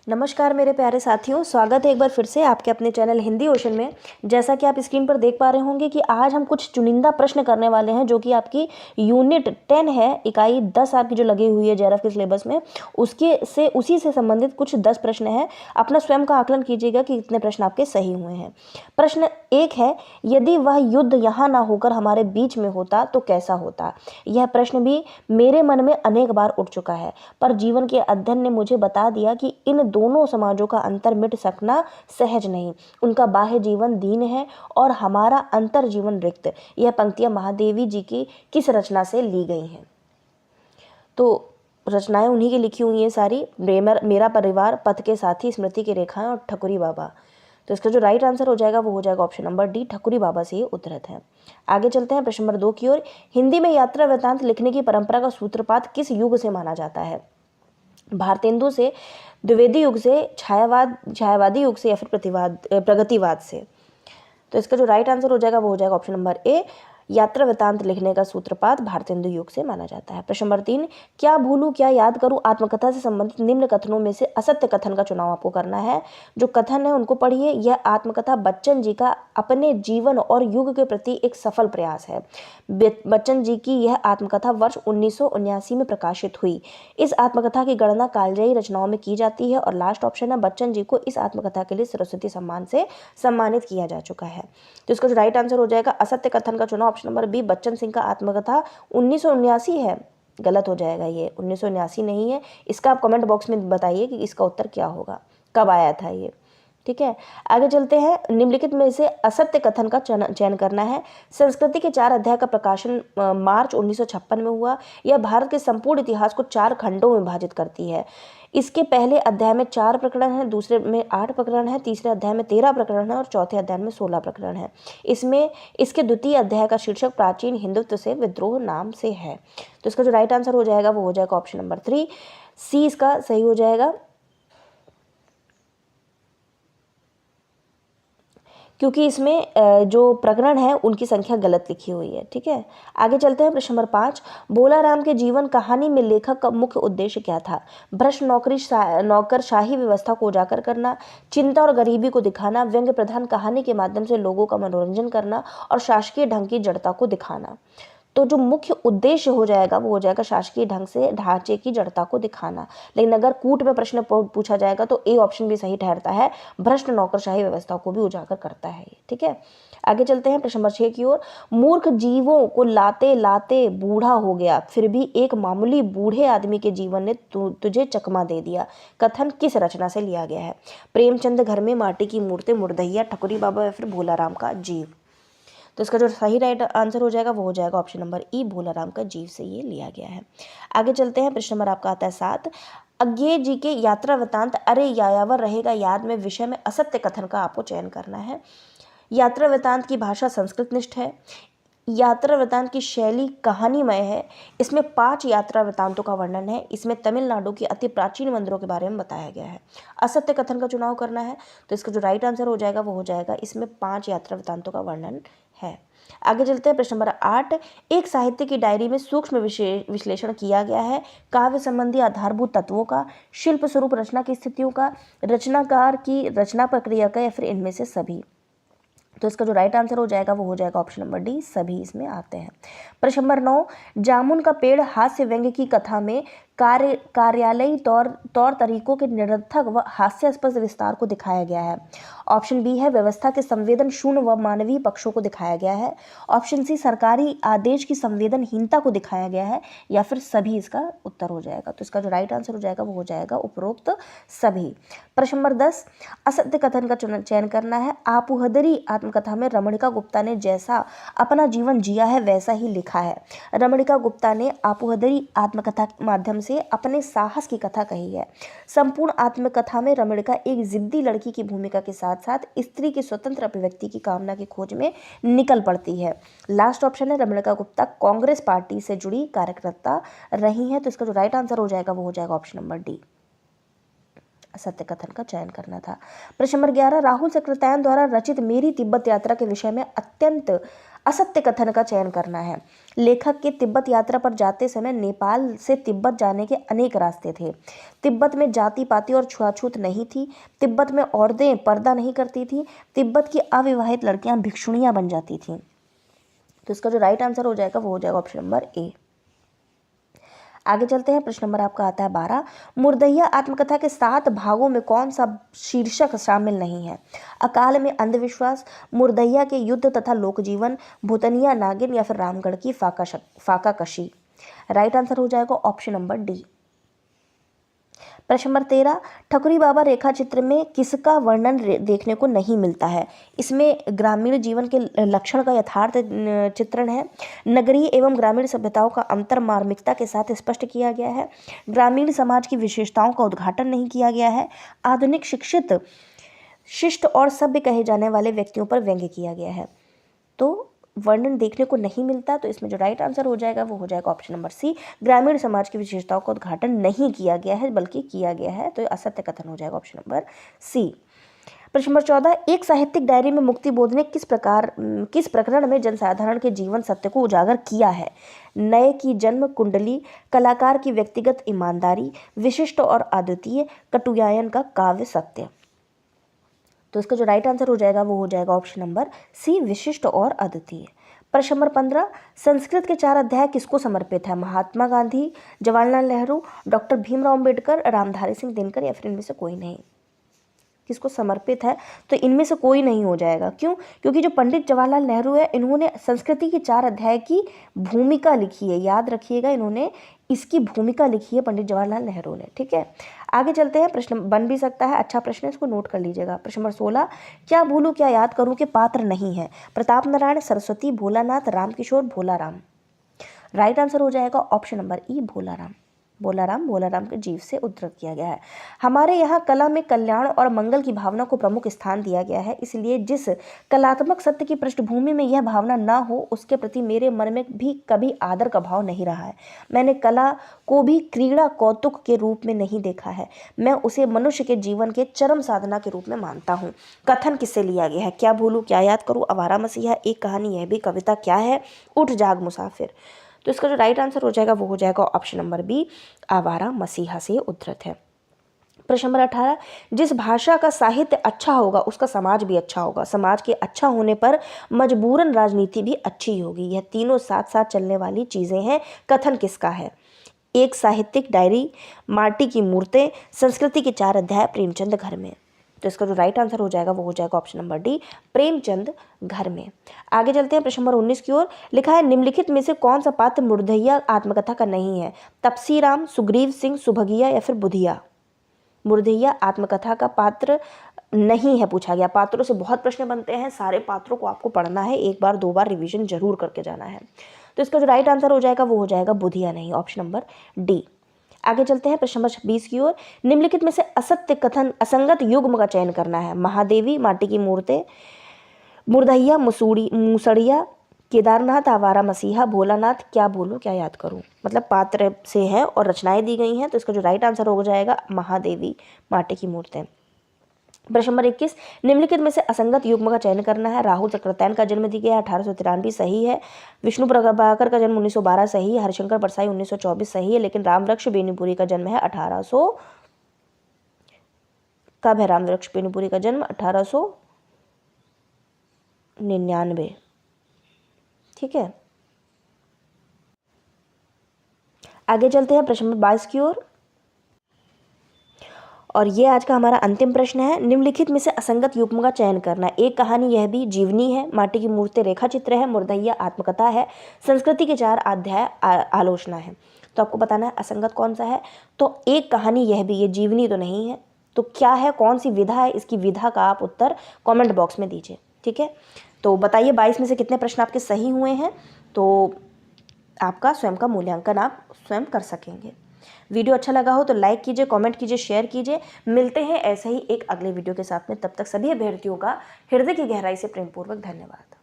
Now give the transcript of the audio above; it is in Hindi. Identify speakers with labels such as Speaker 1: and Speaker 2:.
Speaker 1: नमस्कार मेरे प्यारे साथियों, स्वागत है एक बार फिर से आपके अपने चैनल हिंदी ओशन में। जैसा कि आप स्क्रीन पर देख पा रहे होंगे कि आज हम कुछ चुनिंदा प्रश्न करने वाले हैं जो कि आपकी यूनिट 10 है, इकाई 10 आपकी जो लगी हुई है जेआरएफ के सिलेबस में, उसी से संबंधित कुछ 10 प्रश्न हैं। अपना स्वयं का आकलन कीजिएगा कि कितने प्रश्न आपके सही हुए हैं। प्रश्न 1 है, यदि वह युद्ध यहाँ ना होकर हमारे बीच में होता तो कैसा होता। यह प्रश्न भी मेरे मन में अनेक बार उठ चुका है, पर जीवन के अध्ययन ने मुझे बता दिया कि इन दोनों समाजों का अंतर मिट सकना सहज नहीं। उनका बाह्य जीवन दीन है और हमारा अंतर जीवन रिक्त। यह पंक्तियां महादेवी जी की किस रचना से ली गई हैं? तो रचनाएं उन्हीं की लिखी हुई हैं सारी। मेरा परिवार, पथ के साथी, स्मृति की रेखाएं और ठकुरी बाबा। तो इसका जो राइट आंसर हो जाएगा वो हो जाएगा ऑप्शन नंबर डी, ठकुरी बाबा से ये उद्धृत है। आगे चलते हैं प्रश्न नंबर 2 की ओर। हिंदी में यात्रा वृत्तांत लिखने की परंपरा का सूत्रपात किस युग से माना जाता है? भारतेंदु से, द्विवेदी युग से, छायावादी युग से या फिर प्रगतिवाद से? तो इसका जो राइट आंसर हो जाएगा वो हो जाएगा ऑप्शन नंबर ए, यात्रा वृत्तांत लिखने का सूत्रपात भारतेंदु युग से माना जाता है। प्रश्न नंबर 3, क्या भूलूं क्या याद करूं आत्मकथा से संबंधित निम्न कथनों में से असत्य कथन का चुनाव आपको करना है। जो कथन है उनको पढ़िए। यह आत्मकथा बच्चन जी का अपने जीवन और युग के प्रति एक सफल प्रयास है। बच्चन जी की यह आत्मकथा वर्ष 1979 में प्रकाशित हुई। इस आत्मकथा की गणना कालजयी रचनाओं में की जाती है और लास्ट ऑप्शन है, बच्चन जी को इस आत्मकथा के लिए सरस्वती सम्मान से सम्मानित किया जा चुका है। तो इसका जो राइट आंसर हो जाएगा असत्य कथन का चुनाव option number B, Bachchan Singh का आत्मकथा 1979 है। गलत हो जाएगा, ये 1979 नहीं है। इसका आप कमेंट बॉक्स में बताइए कि इसका उत्तर क्या होगा, कब आया था ये। ठीक है, आगे चलते हैं। निम्नलिखित में से असत्य कथन का चयन करना है। संस्कृति के 4 अध्याय का प्रकाशन मार्च 1956 में हुआ। यह भारत के संपूर्ण इतिहास को 4 खंडों में विभाजित करती है। इसके पहले अध्याय में 4 प्रकरण हैं, दूसरे में 8 प्रकरण हैं, तीसरे अध्याय में 13 प्रकरण हैं और चौथे अध्याय में 16 प्रकरण हैं। इसमें इसके द्वितीय अध्याय का शीर्षक प्राचीन हिंदुत्व से विद्रोह नाम से है। तो इसका जो राइट आंसर हो जाएगा वो हो जाएगा ऑप्शन नंबर 3, सी इसका सही हो जाएगा, क्योंकि इसमें जो प्रकरण है उनकी संख्या गलत लिखी हुई है। ठीक है, आगे चलते हैं। प्रश्न नंबर 5, भोलाराम के जीवन कहानी में लेखक का मुख्य उद्देश्य क्या था? भ्रष्ट नौकरशाही व्यवस्था को उजागर करना, चिंता और गरीबी को दिखाना, व्यंग्य प्रधान कहानी के माध्यम से लोगों का मनोरंजन करना और शासकीय ढंग की जड़ता को दिखाना। तो जो मुख्य उद्देश्य हो जाएगा वो हो जाएगा शासकीय ढंग से ढांचे की जड़ता को दिखाना। लेकिन अगर कूट में प्रश्न पूछा जाएगा तो ए ऑप्शन भी सही ठहरता है, भ्रष्ट नौकरशाही व्यवस्था को भी उजागर करता है ये। ठीक है, आगे चलते हैं प्रश्न नंबर 6 की ओर। मूर्ख जीवों को लाते लाते बूढ़ा हो गया, फिर भी एक मामूली बूढ़े आदमी के जीवन ने तुझे चकमा दे दिया। कथन किस रचना से लिया गया है? प्रेमचंद घर में माटी की मूर्तें, मुर्दैया, ठकुरी बाबा या फिर भोलाराम का जीव? तो इसका जो सही राइट आंसर हो जाएगा वो हो जाएगा ऑप्शन नंबर ई, भोलाराम का जीव से ये लिया गया है। आगे चलते हैं। प्रश्न नंबर आपका आता है 7, अज्ञेय जी के यात्रा वृत्तांत अरे यायावर रहेगा याद में विषय में असत्य कथन का आपको चयन करना है। यात्रा वृत्तांत की भाषा संस्कृत निष्ठ है। यात्रा वृत्तांत की शैली कहानीमय है। इसमें 5 यात्रा वृत्तांतों का वर्णन है। इसमें तमिलनाडु के अति प्राचीन मंदिरों के बारे में बताया गया है। असत्य कथन का चुनाव करना है, तो इसका जो राइट आंसर हो जाएगा वो हो जाएगा इसमें 5 यात्रा वृत्तांतों का वर्णन है। आगे चलते हैं। प्रश्न नंबर 8, एक साहित्य की डायरी में सूक्ष्म विश्लेषण किया गया है काव्य संबंधी आधारभूत तत्वों का, शिल्प स्वरूप रचना की स्थितियों का, रचनाकार की रचना प्रक्रिया का या फिर इनमें से सभी? तो इसका जो राइट आंसर हो जाएगा वो हो जाएगा ऑप्शन नंबर डी, सभी इसमें आते हैं। प्रश्न नंबर 9, जामुन का पेड़ हास्य व्यंग्य की कथा में कार्यालयी तौर तरीकों के निरर्थक व हास्यास्पद विस्तार को दिखाया गया है। ऑप्शन बी है व्यवस्था के संवेदन शून्य व मानवीय पक्षों को दिखाया गया है। ऑप्शन सी सरकारी आदेश की संवेदनहीनता को दिखाया गया है, या फिर सभी इसका उत्तर हो जाएगा। तो इसका जो राइट आंसर हो जाएगा वो हो जाएगा उपरोक्त सभी। प्रश्न नंबर 10, असत्य कथन का चयन करना है। आपुहदरी आत्मकथा में रमणिका गुप्ता ने जैसा अपना जीवन जिया है वैसा ही लिखा है। रमणिका गुप्ता ने आपुहदरी आत्मकथा के माध्यम से अपने साहस की कथा कही है। संपूर्ण आत्मकथा में रमणिका एक जिद्दी लड़की की भूमिका के साथ साथ स्त्री की स्वतंत्र अभिव्यक्ति की कामना की खोज में निकल पड़ती है। लास्ट ऑप्शन है, रमणिका गुप्ता कांग्रेस पार्टी से जुड़ी कार्यकर्ता रही हैं। तो इसका जो राइट आंसर हो जाएगा वो हो जाएगा ऑप्शन नंबर डी, असत्य कथन का चयन करना था। प्रश्न नंबर 11, राहुल सकृत्यायन द्वारा रचित मेरी तिब्बत यात्रा के विषय में अत्यंत असत्य कथन का चयन करना है। लेखक के तिब्बत यात्रा पर जाते समय नेपाल से तिब्बत जाने के अनेक रास्ते थे। तिब्बत में जाति पाति और छुआछूत नहीं थी। तिब्बत में औरतें पर्दा नहीं करती थी। तिब्बत की अविवाहित लड़कियां भिक्षुणियां बन जाती थीं। तो इसका जो राइट आंसर हो जाएगा वो हो जाएगा ऑप्शन नंबर ए। आगे चलते हैं, प्रश्न नंबर आपका आता है 12। मुर्दैया आत्मकथा के 7 भागों में कौन सा शीर्षक शामिल नहीं है? अकाल में अंधविश्वास, मुर्दैया के युद्ध तथा लोकजीवन, भूतनिया नागिन या फिर रामगढ़ की फाका कशी। राइट आंसर हो जाएगा ऑप्शन नंबर डी। प्रश्न नंबर 13। ठकुरी बाबा रेखा चित्र में किसका वर्णन देखने को नहीं मिलता है? इसमें ग्रामीण जीवन के लक्षण का यथार्थ चित्रण है। नगरीय एवं ग्रामीण सभ्यताओं का अंतर मार्मिकता के साथ स्पष्ट किया गया है। ग्रामीण समाज की विशेषताओं का उद्घाटन नहीं किया गया है। आधुनिक शिक्षित, शिष्ट और सभ्य कहे जाने वाले व्यक्तियों पर व्यंग्य किया गया है। तो वर्णन देखने को नहीं मिलता, तो इसमें जो राइट आंसर हो जाएगा वो हो जाएगा ऑप्शन नंबर सी। ग्रामीण समाज की विशेषताओं का उद्घाटन नहीं किया गया है बल्कि किया गया है, तो असत्य कथन हो जाएगा ऑप्शन नंबर सी। प्रश्न नंबर 14। एक साहित्यिक डायरी में मुक्ति बोध ने किस प्रकरण में जनसाधारण के जीवन सत्य को उजागर किया है? नए की जन्म कुंडली, कलाकार की व्यक्तिगत ईमानदारी, विशिष्ट और अद्वितीय, कटुयायन का काव्य सत्य। तो इसका जो राइट आंसर हो जाएगा वो हो जाएगा ऑप्शन नंबर सी, विशिष्ट और अद्वितीय। प्रश्न नंबर 15। संस्कृत के 4 अध्याय किसको समर्पित है? महात्मा गांधी, जवाहरलाल नेहरू, डॉक्टर भीमराव अंबेडकर, रामधारी सिंह दिनकर या फिर इनमें से कोई नहीं? किसको समर्पित है? तो इनमें से कोई नहीं हो जाएगा। क्यों? क्योंकि जो पंडित जवाहरलाल नेहरू है, इन्होंने संस्कृति के 4 अध्याय की भूमिका लिखी है। याद रखिएगा, इन्होंने इसकी भूमिका लिखी है पंडित जवाहरलाल नेहरू ने। ठीक है, आगे चलते हैं। प्रश्न बन भी सकता है, अच्छा प्रश्न है, इसको नोट कर लीजिएगा। प्रश्न नंबर 16। क्या भूलूं क्या याद करूं के पात्र नहीं है? प्रताप नारायण, सरस्वती, भोलानाथ, रामकिशोर, भोलाराम। राइट आंसर हो जाएगा ऑप्शन नंबर ई, भोलाराम। भोलाराम के जीव से उद्धृत किया गया है। हमारे यहाँ कला में कल्याण और मंगल की भावना को प्रमुख स्थान दिया गया है, इसलिए जिस कलात्मक सत्य की पृष्ठभूमि में यह भावना ना हो उसके प्रति मेरे मन में भी कभी आदर का भाव नहीं रहा है। मैंने कला को भी क्रीड़ा कौतुक के रूप में नहीं देखा है, मैं उसे मनुष्य के जीवन के चरम साधना के रूप में मानता हूँ। कथन किससे लिया गया है? क्या भूलूं क्या याद करूँ, आवारा मसीहा, एक कहानी यह भी, कविता क्या है, उठ जाग मुसाफिर। तो इसका जो राइट आंसर हो जाएगा वो हो जाएगा ऑप्शन नंबर बी, आवारा मसीहा से उद्धृत है। प्रश्न नंबर 18। जिस भाषा का साहित्य अच्छा होगा उसका समाज भी अच्छा होगा। समाज के अच्छा होने पर मजबूरन राजनीति भी अच्छी होगी। यह तीनों साथ साथ चलने वाली चीजें हैं। कथन किसका है? एक साहित्यिक डायरी, माटी की मूर्तें, संस्कृति के 4 अध्याय, प्रेमचंद घर में। तो इसका जो राइट आंसर हो जाएगा वो हो जाएगा ऑप्शन नंबर डी, प्रेमचंद घर में। आगे चलते हैं प्रश्न नंबर 19 की ओर। लिखा है निम्नलिखित में से कौन सा पात्र मुर्दैया आत्मकथा का नहीं है? तपसीराम, सुग्रीव सिंह, सुभगिया या फिर बुधिया। मुर्दैया आत्मकथा का पात्र नहीं है पूछा गया। पात्रों से बहुत प्रश्न बनते हैं, सारे पात्रों को आपको पढ़ना है, 1 बार 2 बार रिविजन जरूर करके जाना है। तो इसका जो राइट आंसर हो जाएगा वो हो जाएगा बुधिया नहीं, ऑप्शन नंबर डी। आगे चलते हैं प्रश्न नंबर 26 की ओर। निम्नलिखित में से असत्य कथन असंगत युग्म का चयन करना है। महादेवी, माटी की मूर्तें, मुर्दैया, मुसड़िया, केदारनाथ, आवारा मसीहा, भोलानाथ, क्या बोलूं क्या याद करूं। मतलब पात्र से है और रचनाएं दी गई हैं, तो इसका जो राइट आंसर हो जाएगा महादेवी, माटी की मूर्तें। प्रश्न नंबर 21। निम्नलिखित में से असंगत युग्म का चयन करना है। राहुल चक्रवर्ती का जन्म दी गया 1893 सही है। विष्णु प्रभाकर का जन्म 1912 सही है। हरिशंकर परसाई 1924 सही है, लेकिन रामवृक्ष बेनीपुरी का जन्म है 1800। कब है रामवृक्ष बेनीपुरी का जन्म? 1899। ठीक है, आगे चलते हैं प्रश्न नंबर 22 की ओर, और ये आज का हमारा अंतिम प्रश्न है। निम्नलिखित में से असंगत युग्म का चयन करना। एक कहानी यह भी जीवनी है, माटी की मूर्तें रेखा चित्र है, मुर्दैया आत्मकथा है, संस्कृति के 4 अध्याय आलोचना है। तो आपको बताना है असंगत कौन सा है। तो एक कहानी यह भी, ये जीवनी तो नहीं है, तो क्या है, कौन सी विधा है? इसकी विधा का आप उत्तर कॉमेंट बॉक्स में दीजिए। ठीक है, तो बताइए 22 में से कितने प्रश्न आपके सही हुए हैं, तो आपका स्वयं का मूल्यांकन आप स्वयं कर सकेंगे। वीडियो अच्छा लगा हो तो लाइक कीजिए, कमेंट कीजिए, शेयर कीजिए। मिलते हैं ऐसे ही एक अगले वीडियो के साथ में, तब तक सभी अभ्यर्थियों का हृदय की गहराई से प्रेमपूर्वक धन्यवाद।